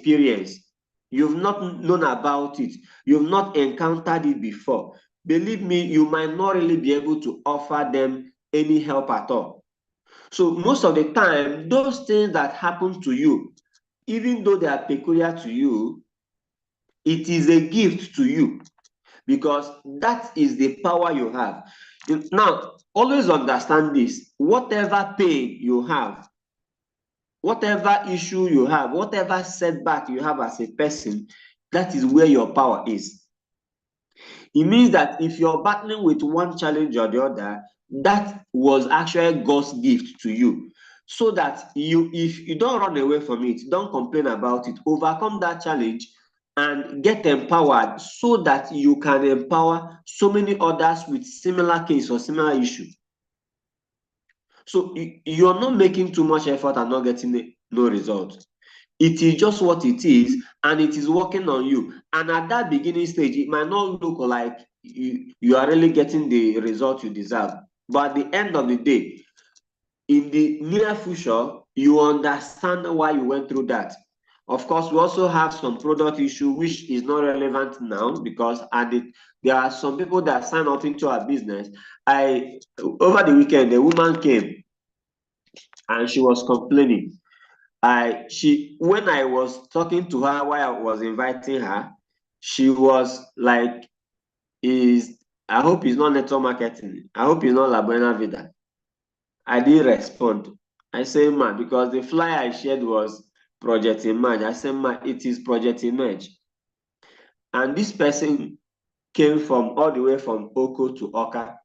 experience. You've not known about it. You've not encountered it before. Believe me, you might not really be able to offer them any help at all. So most of the time, those things that happen to you, even though they are peculiar to you, it is a gift to you, because that is the power you have. Now, always understand this: whatever pain you have, whatever issue you have, whatever setback you have as a person, that is where your power is. It means that if you're battling with one challenge or the other, that was actually God's gift to you. So that if you don't run away from it, don't complain about it, overcome that challenge and get empowered, so that you can empower so many others with similar case or similar issue. So you're not making too much effort and not getting no result. It is just what it is, and it is working on you. And at that beginning stage, it might not look like you are really getting the result you deserve. But at the end of the day, in the near future, you understand why you went through that. Of course, we also have some product issue which is not relevant now, because there are some people that sign up into our business. Over the weekend, a woman came and she was complaining. When I was talking to her while I was inviting her, she was like, I hope it's not network marketing. I hope it's not La Buena Vida. I didn't respond. I said, ma, because the flyer I shared was Project Emerge. I said, ma, it is Project Emerge. And this person came from all the way from Oko to Oka.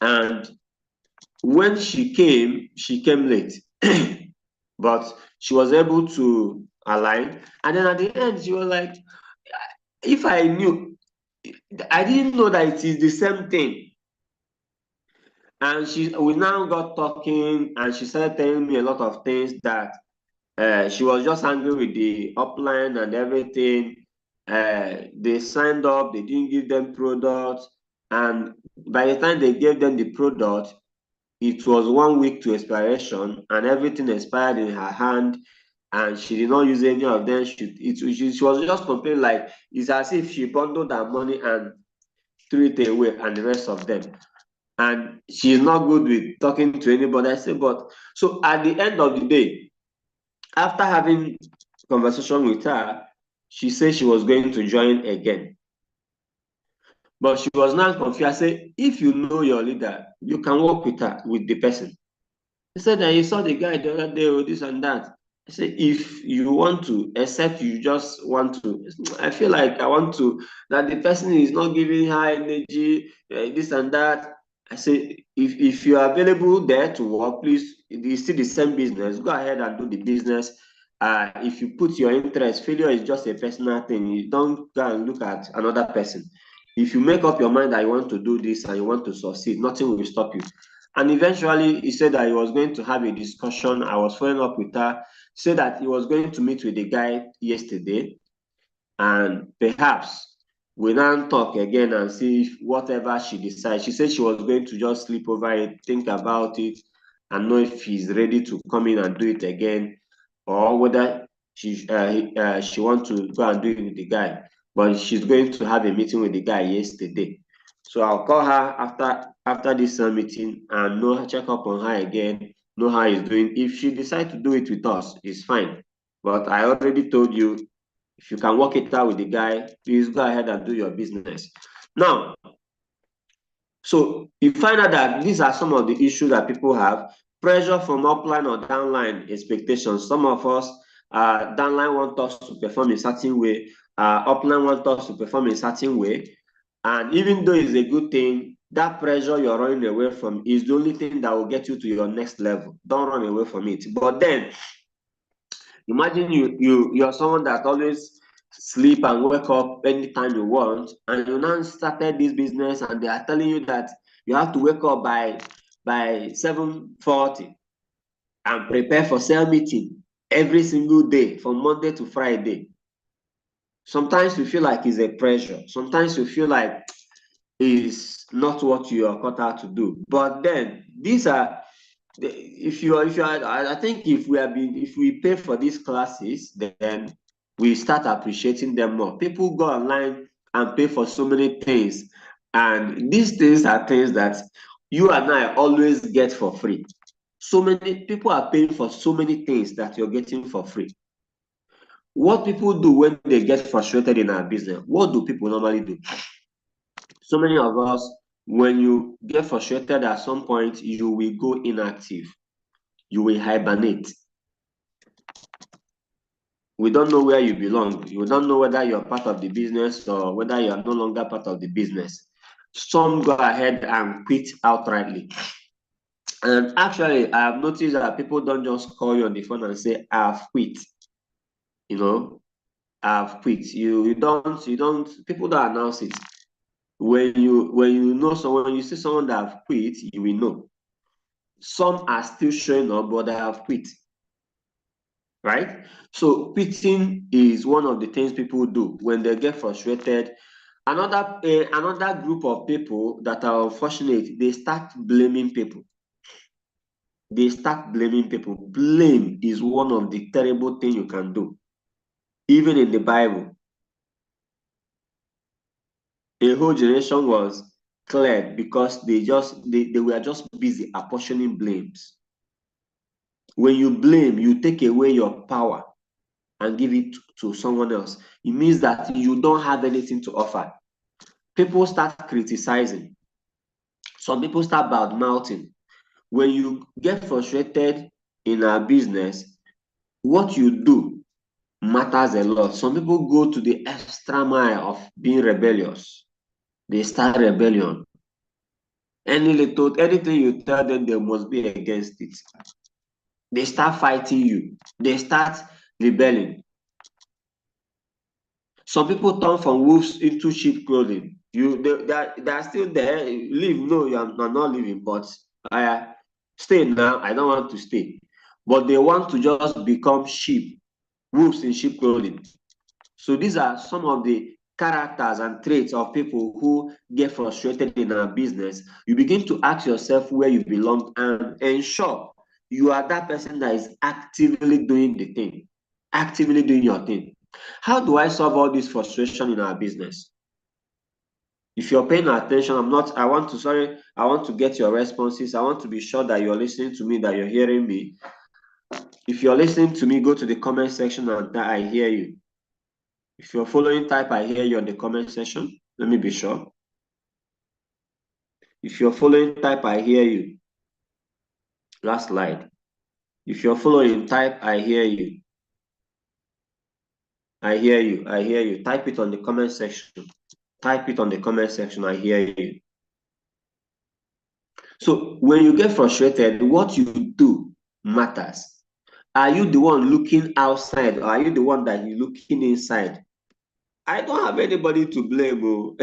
And when she came late. But she was able to align. And then at the end, she was like, if I knew, I didn't know that it is the same thing. And we now got talking, and she started telling me a lot of things that she was just angry with the upline and everything. They signed up, they didn't give them products. And by the time they gave them the product, it was 1 week to expiration, and everything expired in her hand, and she did not use any of them. She was just complaining like it's as if she bundled her money and threw it away, and the rest of them. And she's not good with talking to anybody. I say, but so at the end of the day, after having conversation with her, she said she was going to join again. But she was now confused. I said, if you know your leader, you can work with the person. He said that you saw the guy the other day with this and that. I said, if you want to, except you just want to, I feel like I want to, that the person is not giving high energy, this and that. I say, if you are available there to work, please, it's still the same business. Go ahead and do the business. If you put your interest, failure is just a personal thing. You don't go and look at another person. If you make up your mind that you want to do this and you want to succeed, nothing will stop you. And eventually, he said that he was going to have a discussion. I was following up with her. He said that he was going to meet with the guy yesterday, and perhaps we now talk again and see if whatever she decides. She said she was going to just sleep over it, think about it, and know if he's ready to come in and do it again, or whether she wants to go and do it with the guy. But she's going to have a meeting with the guy yesterday. So I'll call her after this meeting and check up on her again, know how he's doing. If she decides to do it with us, it's fine. But I already told you, if you can work it out with the guy, please go ahead and do your business. Now, so you find out that these are some of the issues that people have. Pressure from upline or downline expectations. Some of us, downline want us to perform a certain way, upline want us to perform a certain way. And even though it's a good thing, that pressure you're running away from is the only thing that will get you to your next level. Don't run away from it. But then, imagine you're someone that always sleep and wake up anytime you want, and you now started this business, and they are telling you that you have to wake up by 7:40 and prepare for sale meeting every single day from Monday to Friday. Sometimes you feel like it's a pressure. Sometimes you feel like it's not what you are cut out to do. But then these are I think if we pay for these classes, then we start appreciating them more. People go online and pay for so many things, and these things are things that you and I always get for free. So many people are paying for so many things that you're getting for free. What people do when they get frustrated in our business, what do people normally do? So many of us, when you get frustrated at some point, you will go inactive, you will hibernate. We don't know where you belong. You don't know whether you're part of the business or whether you are no longer part of the business. Some go ahead and quit outrightly. And actually, I have noticed that people don't just call you on the phone and say, I've quit. You know, I've quit. You don't, people don't announce it. When you know someone, when you see someone that have quit, you will know. Some are still showing up, but they have quit. Right? So quitting is one of the things people do when they get frustrated. Another group of people that are unfortunate, they start blaming people. They start blaming people. Blame is one of the terrible things you can do. Even in the Bible, a whole generation was cleared because they were just busy apportioning blames. When you blame, you take away your power and give it to someone else. It means that you don't have anything to offer. People start criticizing. Some people start bad mouthing. When you get frustrated in a business, what you do matters a lot. Some people go to the extra mile of being rebellious. They start rebellion. Anything you tell them, they must be against it. They start fighting you. They start rebelling. Some people turn from wolves into sheep clothing. They are still there. Leave. No, you're not leaving, but I stay now. I don't want to stay. But they want to just become sheep, wolves in sheep clothing. So these are some of the characters and traits of people who get frustrated in our business. You begin to ask yourself where you belong and ensure you are that person that is actively doing the thing, actively doing your thing. How do I solve all this frustration in our business? If you're paying attention, I want to get your responses. I want to be sure that you're listening to me, that you're hearing me. If you're listening to me, go to the comment section and I hear you. If you're following, type I hear you on the comment section. Let me be sure. If you're following, type I hear you. Last slide. If you're following, type I hear you. I hear you. I hear you. Type it on the comment section. Type it on the comment section. I hear you. So when you get frustrated, what you do matters. Are you the one looking outside, or are you the one that is looking inside? I don't have anybody to blame. Oh.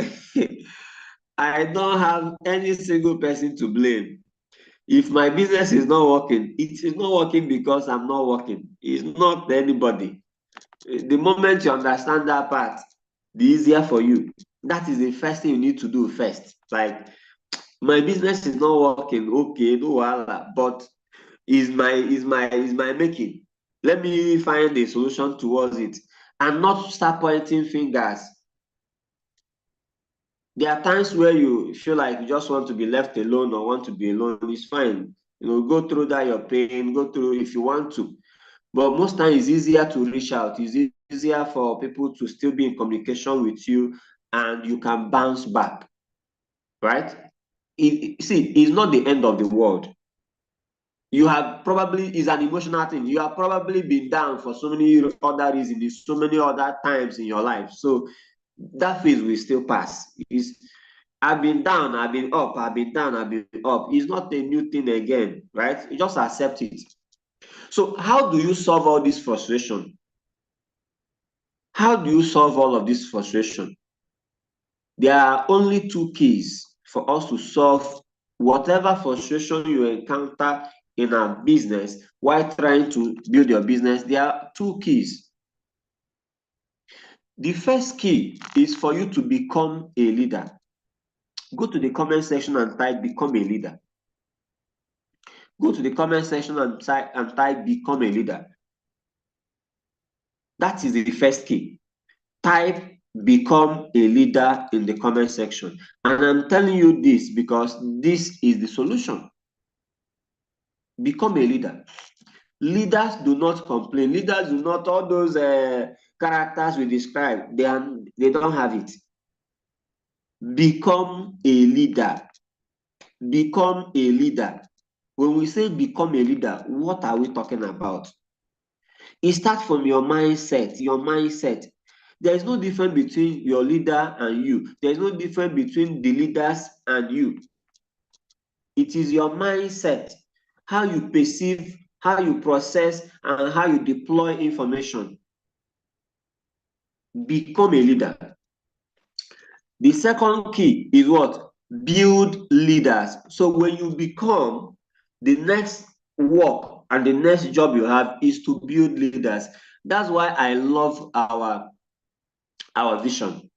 I don't have any single person to blame. If my business is not working, it is not working because I'm not working. It's not anybody. The moment you understand that part, the easier for you. That is the first thing you need to do first. Like, my business is not working, okay, no wahala, but is my making. Let me find a solution towards it and not start pointing fingers. There are times where you feel like you just want to be left alone or want to be alone. It's fine. Go through that, your pain, go through if you want to. But most times it's easier to reach out. It's easier for people to still be in communication with you and you can bounce back, right? It's not the end of the world. You have probably, is an emotional thing. You have probably been down for so many other reasons, so many other times in your life. So that phase will still pass. I've been down, I've been up, I've been down, I've been up. It's not a new thing again, right? You just accept it. So how do you solve all this frustration? How do you solve all of this frustration? There are only two keys for us to solve whatever frustration you encounter in a business while trying to build your business. There are two keys. The first key is for you to become a leader. Go to the comment section and type become a leader. Go to the comment section and type become a leader. That is the first key. Type become a leader in the comment section. And I'm telling you this because this is the solution. Become a leader. Leaders do not complain. Leaders do not, all those characters we describe, they don't have it. Become a leader. Become a leader. When we say become a leader, what are we talking about? It starts from your mindset. Your mindset. There is no difference between your leader and you. There is no difference between the leaders and you. It is your mindset, how you perceive, how you process, and how you deploy information. Become a leader. The second key is what? Build leaders. So when you become, the next work and the next job you have is to build leaders. That's why I love our vision.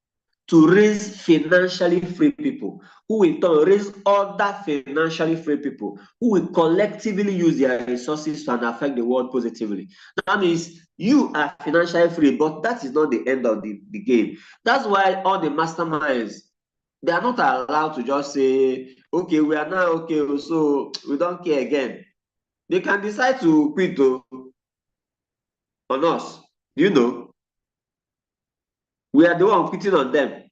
To raise financially free people, who in turn raise other financially free people, who will collectively use their resources to affect the world positively. That means you are financially free, but that is not the end of the game. That's why all the masterminds, they are not allowed to just say, okay, we are now okay, so we don't care again. They can decide to quit on us. Do you know? We are the one quitting on them.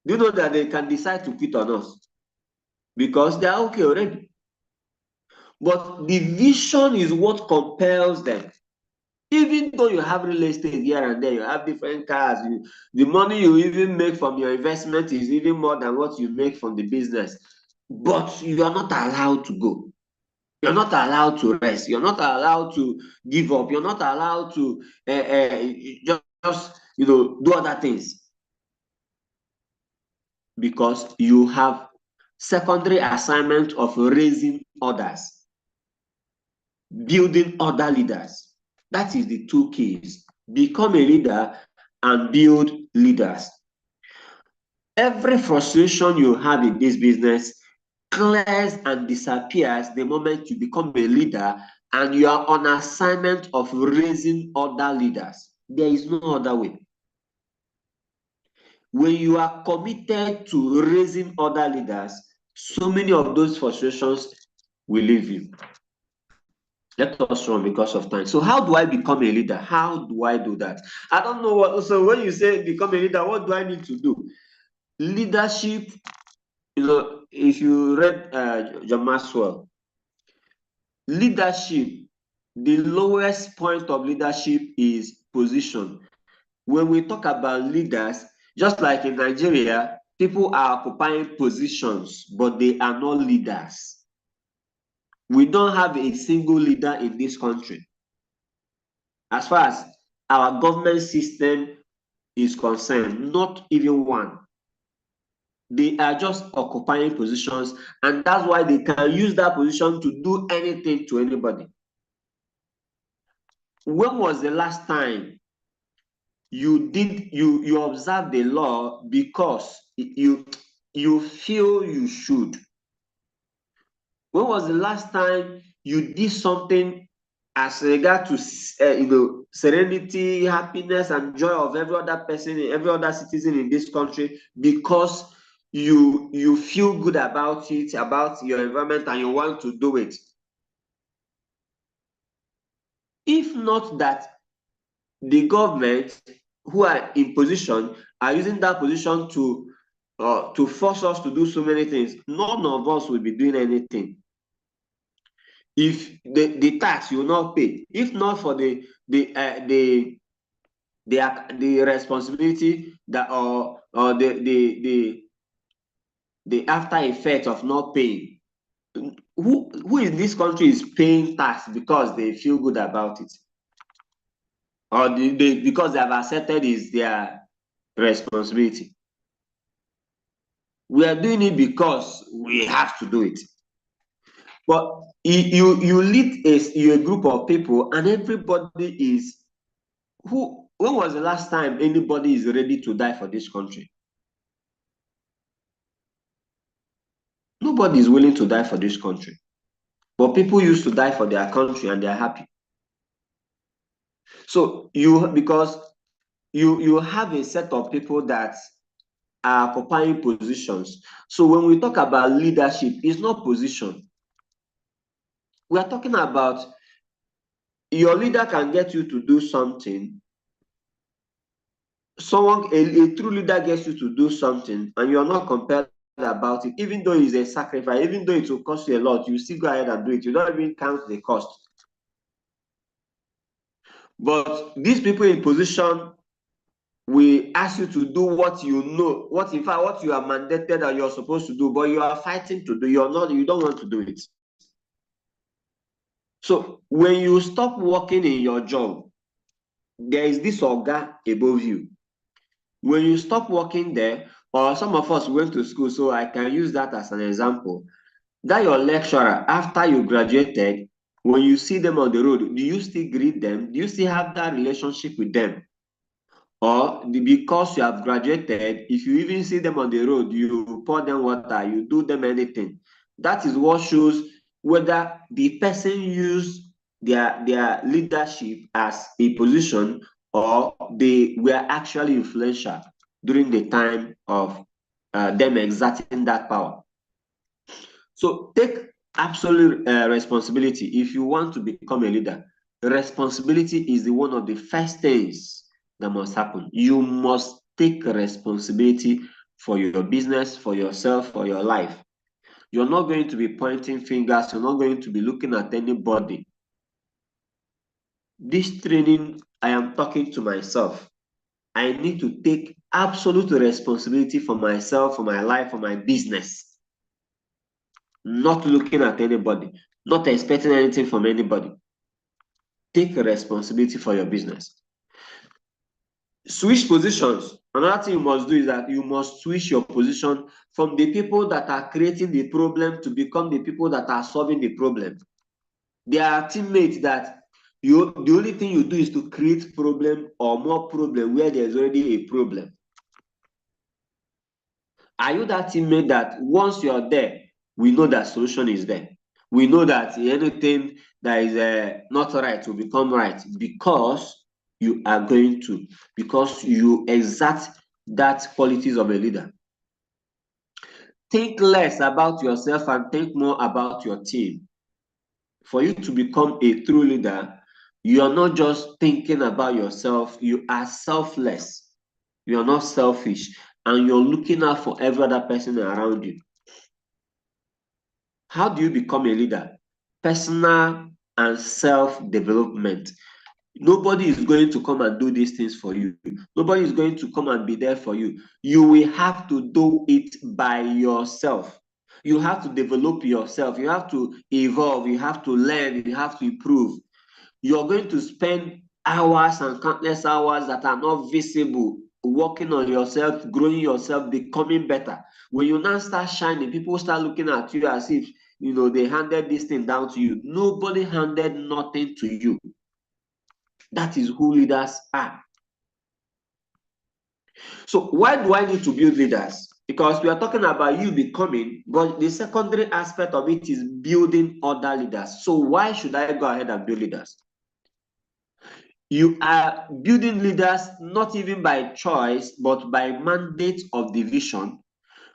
Do you know that they can decide to quit on us? Because they are okay already. But the vision is what compels them. Even though you have real estate here and there, you have different cars, the money you even make from your investment is even more than what you make from the business. But you are not allowed to go. You're not allowed to rest. You're not allowed to give up. You're not allowed to just do other things. Because you have secondary assignment of raising others, building other leaders. That is the two keys. Become a leader and build leaders. Every frustration you have in this business clears and disappears the moment you become a leader and you are on assignment of raising other leaders. There is no other way. When you are committed to raising other leaders, so many of those frustrations will leave you. Let us run because of time. So how do I become a leader? How do I do that? I don't know what. So when you say become a leader, what do I need to do? Leadership, if you read John Maxwell, leadership, the lowest point of leadership is position. When we talk about leaders, just like in Nigeria, people are occupying positions, but they are not leaders. We don't have a single leader in this country. As far as our government system is concerned, not even one. They are just occupying positions, and that's why they can use that position to do anything to anybody. When was the last time you observe the law because you feel you should? When was the last time you did something as regard to serenity, happiness, and joy of every other person, every other citizen in this country, because you feel good about it, about your environment, and you want to do it? If not that the government who are in position are using that position to force us to do so many things, none of us will be doing anything. If the tax you will not pay, if not for the responsibility that or the after effect of not paying, who in this country is paying tax because they feel good about it, or because they have accepted is their responsibility? We are doing it because we have to do it. But you lead a group of people, and everybody is when was the last time anybody is ready to die for this country? Nobody is willing to die for this country. But people used to die for their country and they're happy. So because you have a set of people that are occupying positions. So when we talk about leadership, it's not position. We are talking about your leader can get you to do something. A true leader gets you to do something, and you're not compelled about it, even though it's a sacrifice, even though it will cost you a lot, you still go ahead and do it. You don't even count the cost. But these people in position will ask you to do what you know, what in fact what you are mandated that you're supposed to do, but you are fighting to do. You don't want to do it. So when you stop working in your job, there is this oga above you. When you stop working there, or some of us went to school, so I can use that as an example. That your lecturer, after you graduated, when you see them on the road, do you still greet them? Do you still have that relationship with them? Or because you have graduated, if you even see them on the road, you pour them water, you do them anything. That is what shows whether the person used their leadership as a position or they were actually influential during the time of them exerting that power. So take absolute responsibility. If you want to become a leader, responsibility is one of the first things that must happen. You must take responsibility for your business, for yourself, for your life. You're not going to be pointing fingers. You're not going to be looking at anybody. This training, I am talking to myself. I need to take absolute responsibility for myself, for my life, for my business. Not looking at anybody, not expecting anything from anybody. Take responsibility for your business. Switch positions. Another thing you must do is that you must switch your position from the people that are creating the problem to become the people that are solving the problem. There are teammates that the only thing you do is to create problem or more problem where there's already a problem. Are you that teammate that once you're there, we know that solution is there? We know that anything that is not right will become right because you are going to, because you exert that qualities of a leader. Think less about yourself and think more about your team. For you to become a true leader, you are not just thinking about yourself, you are selfless. You are not selfish, and you're looking out for every other person around you. How do you become a leader? Personal and self-development. Nobody is going to come and do these things for you. Nobody is going to come and be there for you. You will have to do it by yourself. You have to develop yourself. You have to evolve. You have to learn. You have to improve. You're going to spend hours and countless hours that are not visible working on yourself, growing yourself, becoming better. When you now start shining, people start looking at you as if they handed this thing down to you. Nobody handed nothing to you. That is who leaders are. So why do I need to build leaders? Because we are talking about you becoming, but the secondary aspect of it is building other leaders. So why should I go ahead and build leaders? You are building leaders not even by choice, but by mandate of the vision,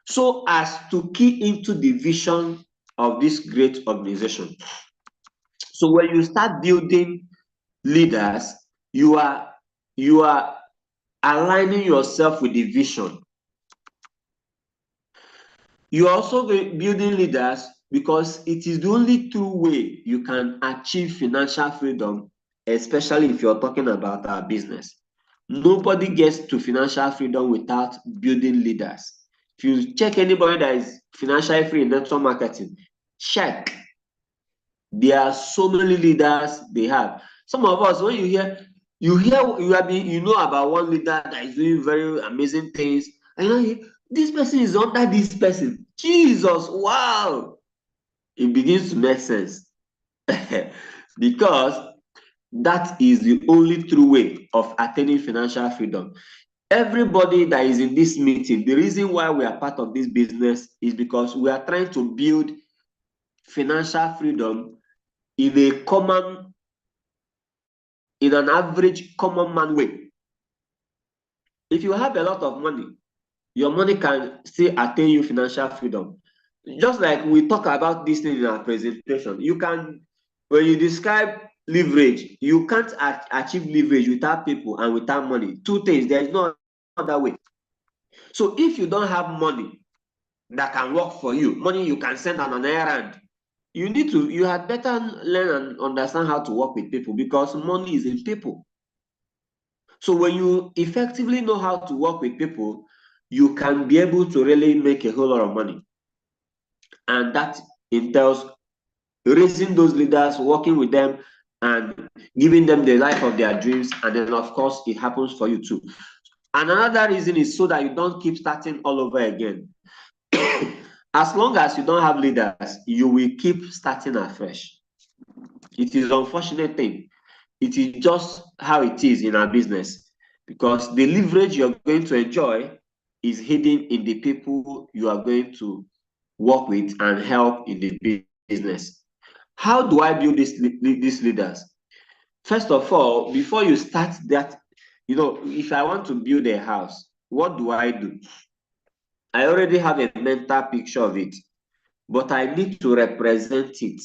so as to key into the vision of this great organization. So when you start building leaders, you are aligning yourself with the vision. You are also building leaders because it is the only true way you can achieve financial freedom, especially if you're talking about our business. Nobody gets to financial freedom without building leaders. If you check anybody that is financially free in network marketing, check. There are so many leaders they have. Some of us, when you know about one leader that is doing very amazing things, and this person is under this person. Jesus, wow! It begins to make sense. Because that is the only true way of attaining financial freedom. Everybody that is in this meeting, the reason why we are part of this business is because we are trying to build financial freedom in an average common man way. If you have a lot of money, your money can still attain you financial freedom. Just like we talk about this thing in our presentation, you can, when you describe leverage, you can't achieve leverage without people and without money. Two things, there is no other way. So if you don't have money that can work for you, money you can send on an errand, you had better learn and understand how to work with people, because money is in people. So when you effectively know how to work with people, you can be able to really make a whole lot of money. And that entails raising those leaders, working with them, and giving them the life of their dreams. And then, of course, it happens for you too. And another reason is so that you don't keep starting all over again. As long as you don't have leaders, you will keep starting afresh. It is an unfortunate thing. It is just how it is in our business, because the leverage you're going to enjoy is hidden in the people you are going to work with and help in the business. How do I build these leaders? First of all, before you start that, if I want to build a house, what do? I already have a mental picture of it, but I need to represent it.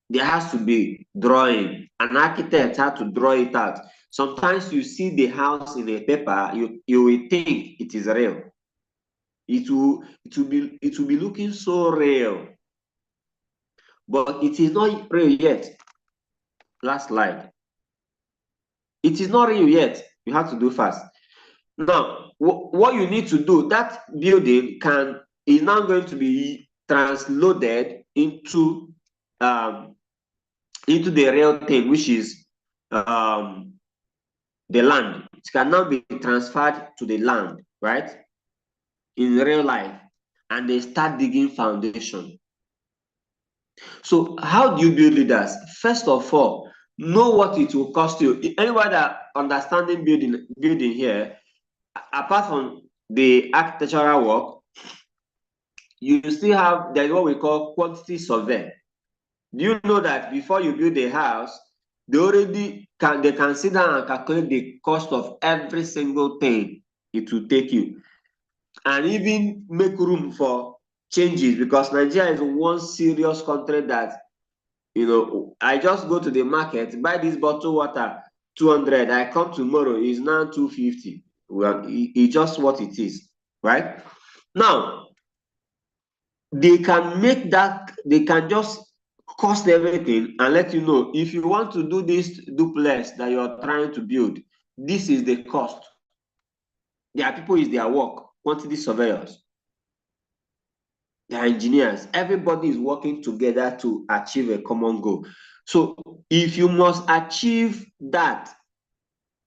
There has to be drawing. An architect has to draw it out. Sometimes you see the house in a paper, you will think it is real. It will be looking so real, but it is not real yet. Last slide. It is not real yet. You have to do fast. Now, what you need to do, that building is now going to be transloaded into the real thing, which is the land. It can now be transferred to the land, right? In real life, and they start digging foundation. So how do you build leaders? First of all, know what it will cost you. Anybody that understanding building here, apart from the architectural work, you still have, there's what we call quantity survey. Do you know that before you build a house, they can sit down and calculate the cost of every single thing it will take you, and even make room for changes, because Nigeria is one serious country that, I just go to the market, buy this bottle water, 200, I come tomorrow, it's now 250. Well, it's just what it is, right? Now, they can just cost everything and let you know, if you want to do this duplex that you're trying to build, this is the cost. Their people is their work, quantity surveyors, their engineers, everybody is working together to achieve a common goal. So if you must achieve that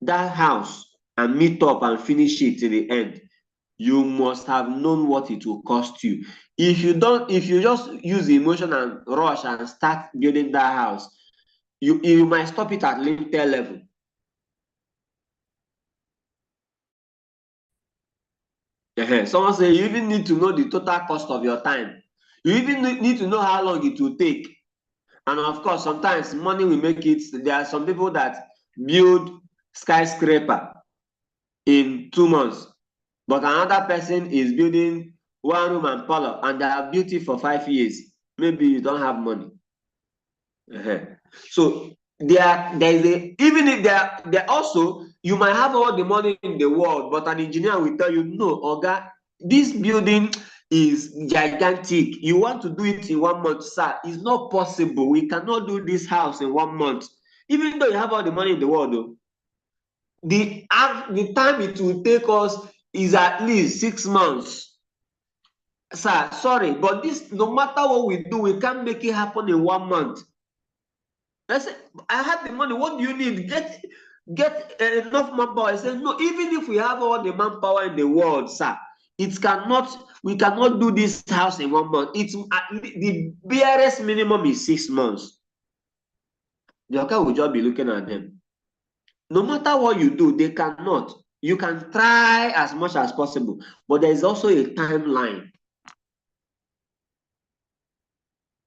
house and meet up and finish it to the end, you must have known what it will cost you. If you just use emotion and rush and start building that house, you might stop it at limited level. Someone say you even need to know the total cost of your time. You even need to know how long it will take. And of course, sometimes money will make it. There are some people that build skyscraper in 2 months, but another person is building one room and parlor, and they have built it for 5 years. Maybe you don't have money. So there is even if there also, you might have all the money in the world, but an engineer will tell you, no, Oga, this building is gigantic. You want to do it in 1 month, sir? It's not possible. We cannot do this house in 1 month. Even though you have all the money in the world, though, the time it will take us is at least 6 months. Sir, sorry, but this, no matter what we do, we can't make it happen in 1 month. I said, I have the money. What do you need? Get enough manpower. I said, no, even if we have all the manpower in the world, sir, we cannot do this house in 1 month. It's the barest minimum is 6 months. The okay will just be looking at them. No matter what you do, they cannot. You can try as much as possible, but there is also a timeline.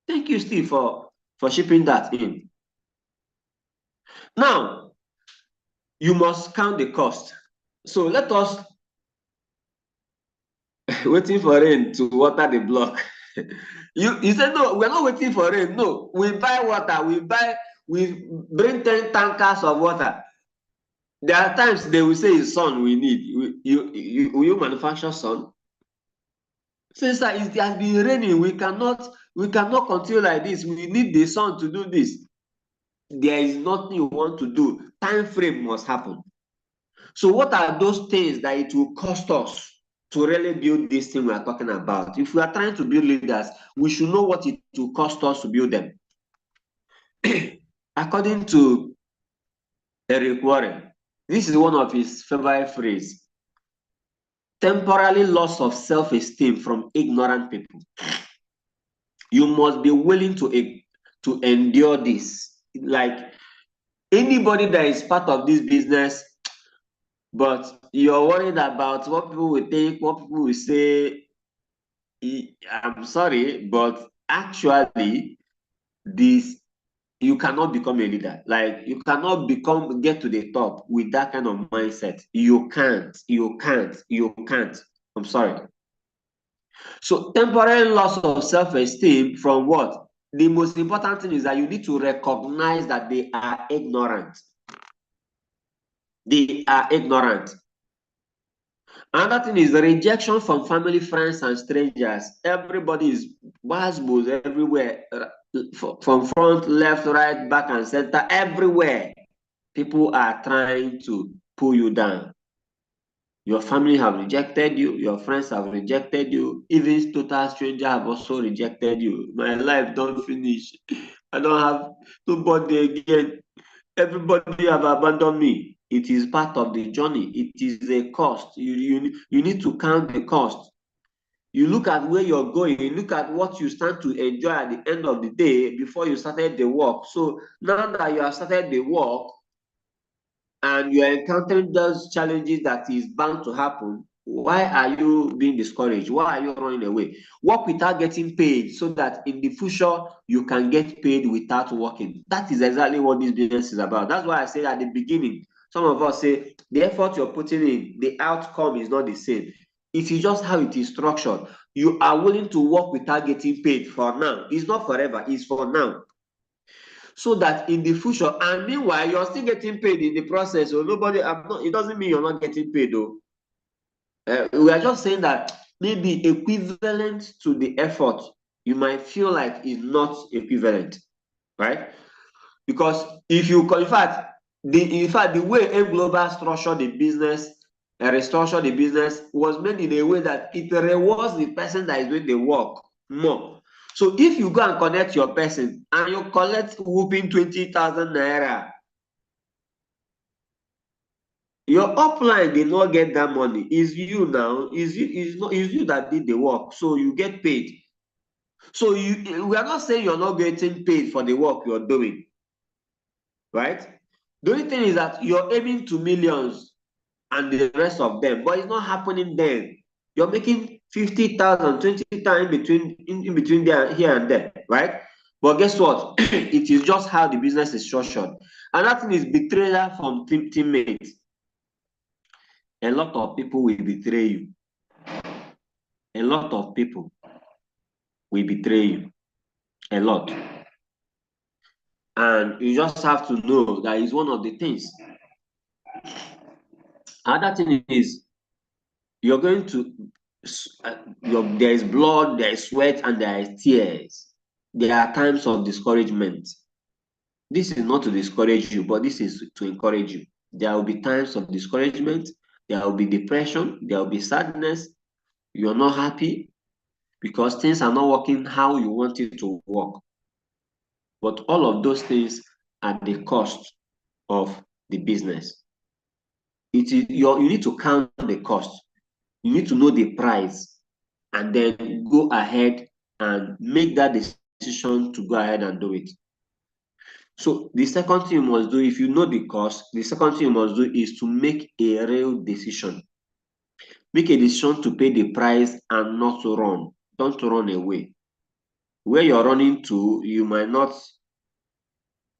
Thank you, Steve, for for shipping that in. Now, you must count the cost. So let us waiting for rain to water the block. You said no, we're not waiting for rain. No, we buy water, we bring 10 tankers of water. There are times they will say it's sun we need. Will you manufacture sun? Since it has been raining, we cannot continue like this. We need the sun to do this. There is nothing you want to do. Time frame must happen. So what are those things that it will cost us to really build this thing we are talking about? If we are trying to build leaders, we should know what it will cost us to build them. According to Eric Warren, this is one of his favorite phrases: temporary loss of self-esteem from ignorant people. You must be willing to endure this. Like anybody that is part of this business, but you're worried about what people will think, what people will say. I'm sorry, but actually, this you cannot become a leader. Like you cannot get to the top with that kind of mindset. You can't. I'm sorry. So temporary loss of self-esteem from what? The most important thing is that you need to recognize that they are ignorant. They are ignorant. Another thing is the rejection from family, friends, and strangers. Everybody is buzzwords everywhere, from front, left, right, back, and center. Everywhere, people are trying to pull you down. Your family have rejected you. Your friends have rejected you. Even total strangers have also rejected you. My life don't finish. I don't have nobody again. Everybody have abandoned me. It is part of the journey. It is a cost. You need to count the cost. You look at where you're going, you look at what you stand to enjoy at the end of the day before you started the work. So now that you have started the work and you're encountering those challenges that is bound to happen, why are you being discouraged? Why are you running away? Work without getting paid so that in the future you can get paid without working. That is exactly what this business is about. That's why I said at the beginning, some of us say the effort you're putting in, the outcome is not the same. It is just how it is structured. You are willing to work without getting paid for now. It's not forever, it's for now. So that in the future, and meanwhile, you're still getting paid in the process. So it doesn't mean you're not getting paid though. We are just saying that maybe equivalent to the effort, you might feel like is not equivalent, right? Because if you, in fact, the way M Global structured the business, restructured the business was made in a way that it rewards the person that is doing the work more. So if you go and connect your person and you collect whooping 20,000 naira, your upline did not get that money. It's you now. It's you that did the work. So you get paid. So we are not saying you're not getting paid for the work you're doing, right? The only thing is that you're aiming to millions and the rest of them, but it's not happening then. You're making 50,000, 20,000 in between there, here and there, right? But guess what? It is just how the business is structured. And that thing is betrayal from teammates. A lot of people will betray you. A lot of people will betray you. A lot. And you just have to know that is one of the things. Another thing is you're going to there is blood, there is sweat, and there is tears. There are times of discouragement. This is not to discourage you, but this is to encourage you. There will be times of discouragement, there will be depression, there will be sadness. You're not happy because things are not working how you want it to work. But all of those things are the cost of the business. You need to count the cost. You need to know the price and then go ahead and make that decision to go ahead and do it. So the second thing you must do, if you know the cost, the second thing you must do is to make a real decision. Make a decision to pay the price and not to run. Don't run away. Where you're running to, you might not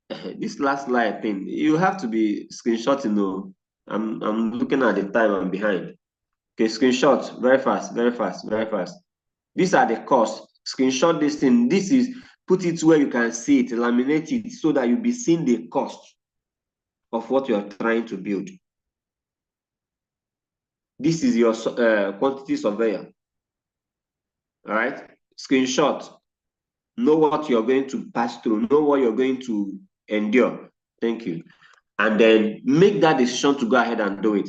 this last slide thing, you have to be screenshotting. No, I'm looking at the time I'm behind. Okay, screenshot very fast, very fast, very fast. These are the costs. Screenshot this thing. This is, put it where you can see it, laminate it so that you'll be seeing the cost of what you're trying to build. This is your quantity surveyor. All right, screenshot. Know what you're going to pass through, know what you're going to endure. Thank you. And then make that decision to go ahead and do it.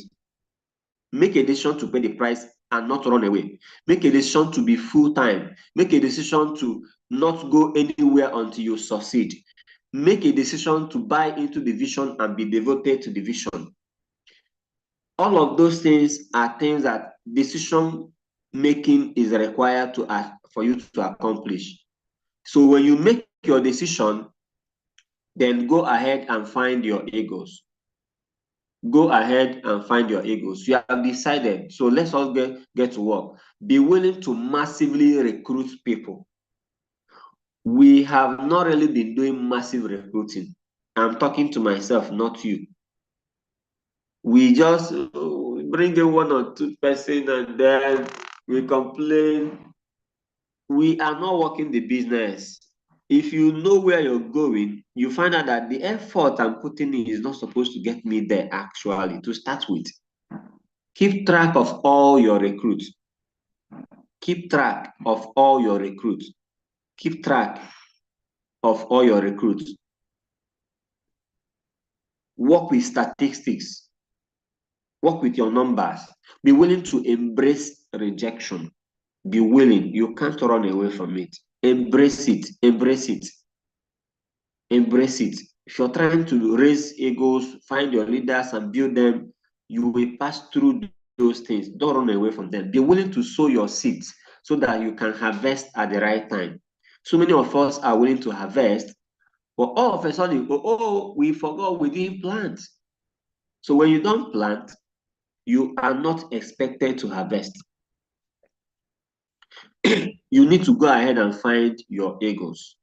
Make a decision to pay the price and not run away. Make a decision to be full-time. Make a decision to not go anywhere until you succeed. Make a decision to buy into the vision and be devoted to the vision. All of those things are things that decision making is required to for you to accomplish. So when you make your decision, then go ahead and find your egos. Go ahead and find your egos. You have decided, so let's all get to work. Be willing to massively recruit people. We have not really been doing massive recruiting. I'm talking to myself, not you. We just bring in one or two person and then we complain. We are not working the business. If you know where you're going, you find out that the effort I'm putting in is not supposed to get me there actually, to start with. Keep track of all your recruits. Keep track of all your recruits. Keep track of all your recruits. Work with statistics. Work with your numbers. Be willing to embrace rejection. Be willing. You can't run away from it. Embrace it. Embrace it. Embrace it. If you're trying to raise egos, find your leaders and build them, you will pass through those things. Don't run away from them. Be willing to sow your seeds so that you can harvest at the right time. So many of us are willing to harvest, but all of a sudden, oh, we forgot we didn't plant. So when you don't plant, you are not expected to harvest. You need to go ahead and find your egos.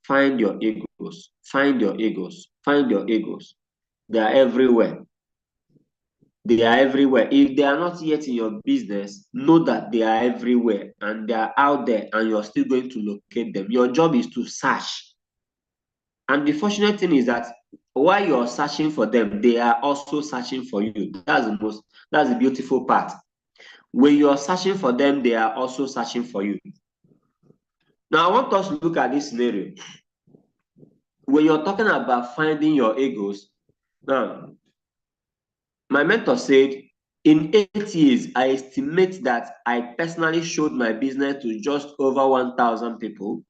Find your egos. Find your egos. Find your egos. They are everywhere. They are everywhere. If they are not yet in your business, know that they are everywhere and they are out there and you're still going to locate them. Your job is to search. And the fortunate thing is that while you're searching for them, they are also searching for you. That's the beautiful part. When you're searching for them, they are also searching for you. Now, I want us to look at this scenario. When you're talking about finding your egos, now, my mentor said, in 8 years, I estimate that I personally showed my business to just over 1,000 people.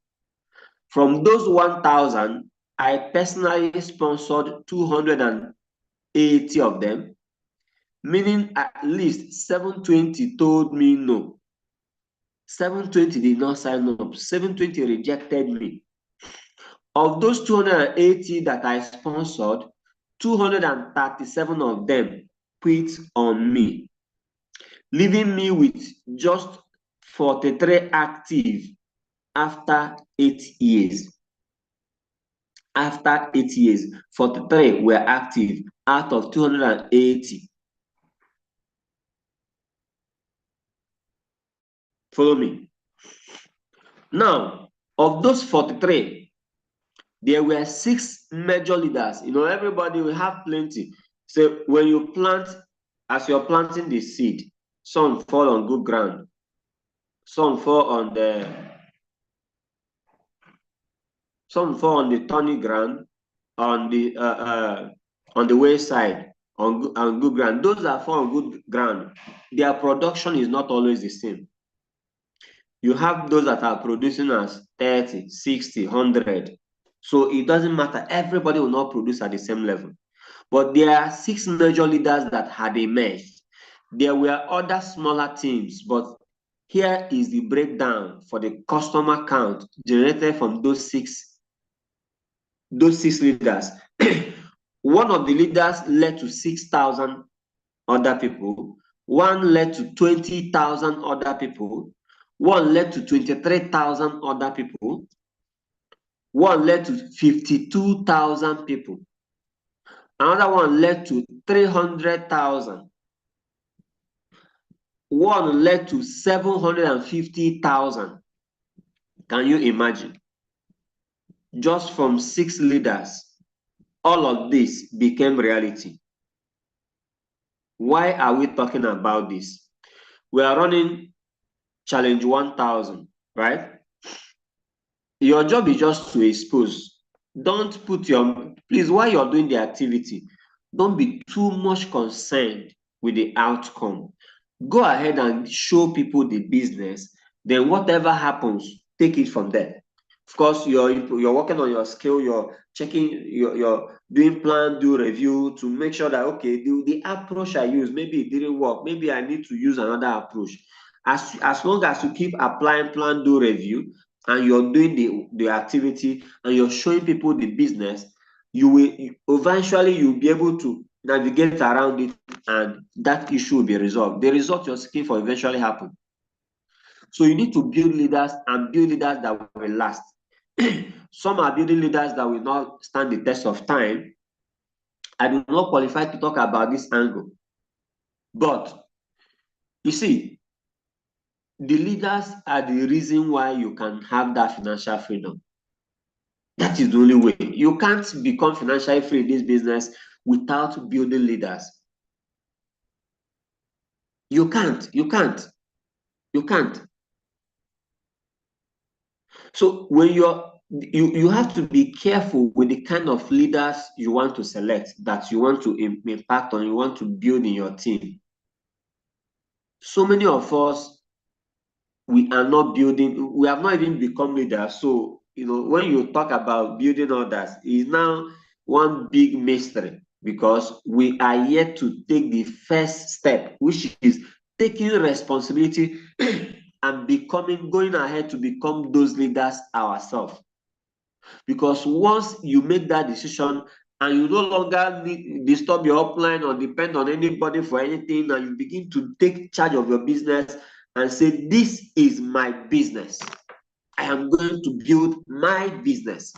From those 1,000, I personally sponsored 280 of them, meaning at least 720 told me no. 720 did not sign up. 720 rejected me. Of those 280 that I sponsored, 237 of them quit on me, leaving me with just 43 active after 8 years. After 8 years, 43 were active out of 280. Follow me. Now, of those 43, there were 6 major leaders. You know, everybody will have plenty. So when you plant, as you're planting the seed, some fall on good ground, some fall on the thorny ground, on the wayside, on good ground. Those that fall on good ground, their production is not always the same. You have those that are producing as 30, 60, 100. So it doesn't matter. Everybody will not produce at the same level. But there are 6 major leaders that had emerged. There were other smaller teams, but here is the breakdown for the customer count generated from those six leaders. One of the leaders led to 6,000 other people. One led to 20,000 other people. One led to 23,000 other people. One led to 52,000 people. Another one led to 300,000. One led to 750,000. Can you imagine? Just from 6 leaders, all of this became reality. Why are we talking about this? We are running Challenge 1000, right? Your job is just to expose. Don't put your, please, while you're doing the activity, don't be too much concerned with the outcome. Go ahead and show people the business. Then whatever happens, take it from there. Of course, you're working on your skill, you're checking, you're doing plan, do review to make sure that, okay, the approach I use, maybe it didn't work. Maybe I need to use another approach. As long as you keep applying plan, do review, and you're doing the activity and you're showing people the business, you will eventually you'll be able to navigate around it, and that issue will be resolved. The result you're seeking for eventually happen. So you need to build leaders, and build leaders that will last. Some are building leaders that will not stand the test of time. I do not qualify to talk about this angle. But you see, the leaders are the reason why you can have that financial freedom. That is the only way. You can't become financially free in this business without building leaders. You can't. So when you have to be careful with the kind of leaders you want to select, that you want to impact on, you want to build in your team. So many of us, we are not building, we have not even become leaders. So, when you talk about building others, it's now one big mystery, because we are yet to take the first step, which is taking responsibility and going ahead to become those leaders ourselves. Because once you make that decision and you no longer disturb your upline or depend on anybody for anything, and you begin to take charge of your business and say, this is my business. I am going to build my business.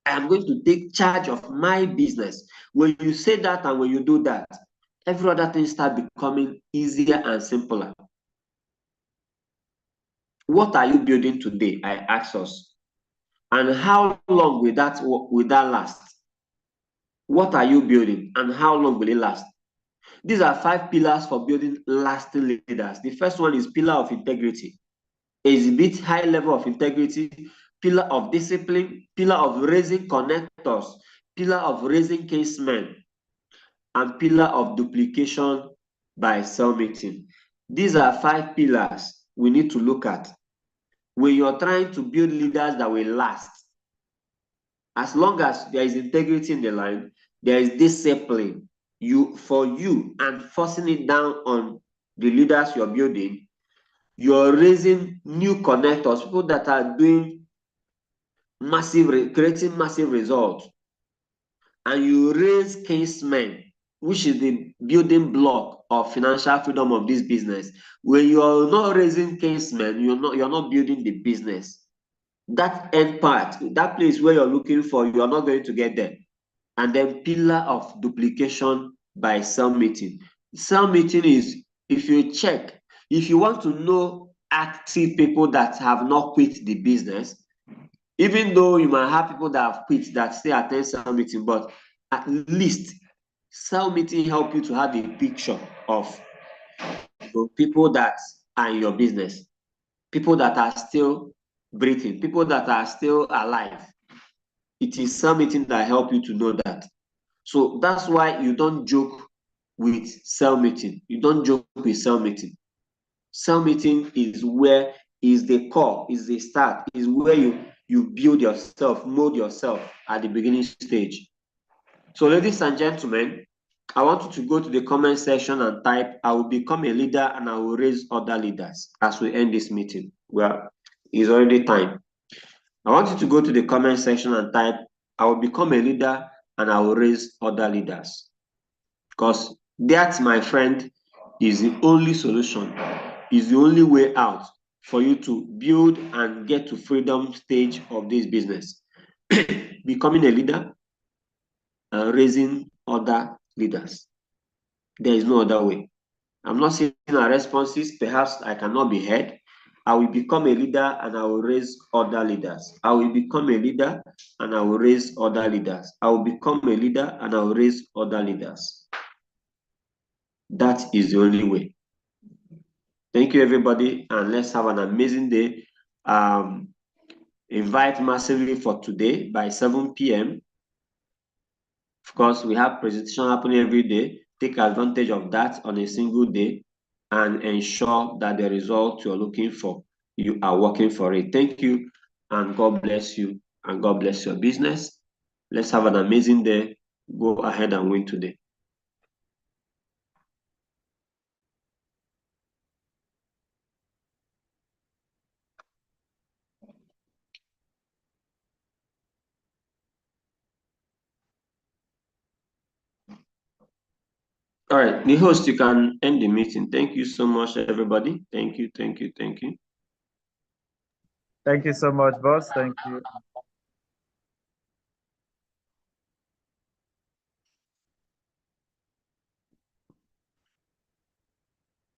I am going to take charge of my business. When you say that and when you do that, every other thing starts becoming easier and simpler. What are you building today? I ask us. And how long will that last? What are you building and how long will it last? These are 5 pillars for building lasting leaders. The first one is pillar of integrity. Exhibit high level of integrity, pillar of discipline, pillar of raising connectors, pillar of raising casemen, and pillar of duplication by cell meeting. These are 5 pillars we need to look at when you're trying to build leaders that will last. As long as there is integrity in the line, there is discipline for you, and forcing it down on the leaders you're building, you're raising new connectors, people that are doing creating massive results, and you raise casemen, which is the building block of financial freedom of this business. When you're not raising casemen, you're not building the business. That end part, that place where you're looking for, you're not going to get there. And then pillar of duplication by cell meeting. Cell meeting is, if you check, if you want to know active people that have not quit the business, even though you might have people that have quit that still attend cell meeting, but at least cell meeting help you to have a picture of people that are in your business, people that are still breathing, people that are still alive. It is cell meeting that help you to know that. So that's why you don't joke with cell meeting. You don't joke with cell meeting. Cell meeting is the core, is the start, is where you build yourself, mold yourself at the beginning stage. So ladies and gentlemen, I want you to go to the comment section and type, I will become a leader and I will raise other leaders, as we end this meeting. Well, it's already time. I want you to go to the comment section and type, I will become a leader and I will raise other leaders. Because that, my friend, is the only solution, is the only way out for you to build and get to freedom stage of this business. becoming a leader and raising other leaders. There is no other way. I'm not saying our responses, perhaps I cannot be heard. I will become a leader and I will raise other leaders. I will become a leader and I will raise other leaders. I will become a leader and I will raise other leaders. That is the only way. Thank you, everybody, and let's have an amazing day. Invite massively for today by 7 p.m. Of course, we have presentation happening every day. Take advantage of that on a single day and ensure that the result you're looking for, you are working for it. Thank you, and God bless you, and God bless your business. Let's have an amazing day. Go ahead and win today. All right, the host, you can end the meeting. Thank you so much, everybody. Thank you, thank you, thank you. Thank you so much, boss. Thank you.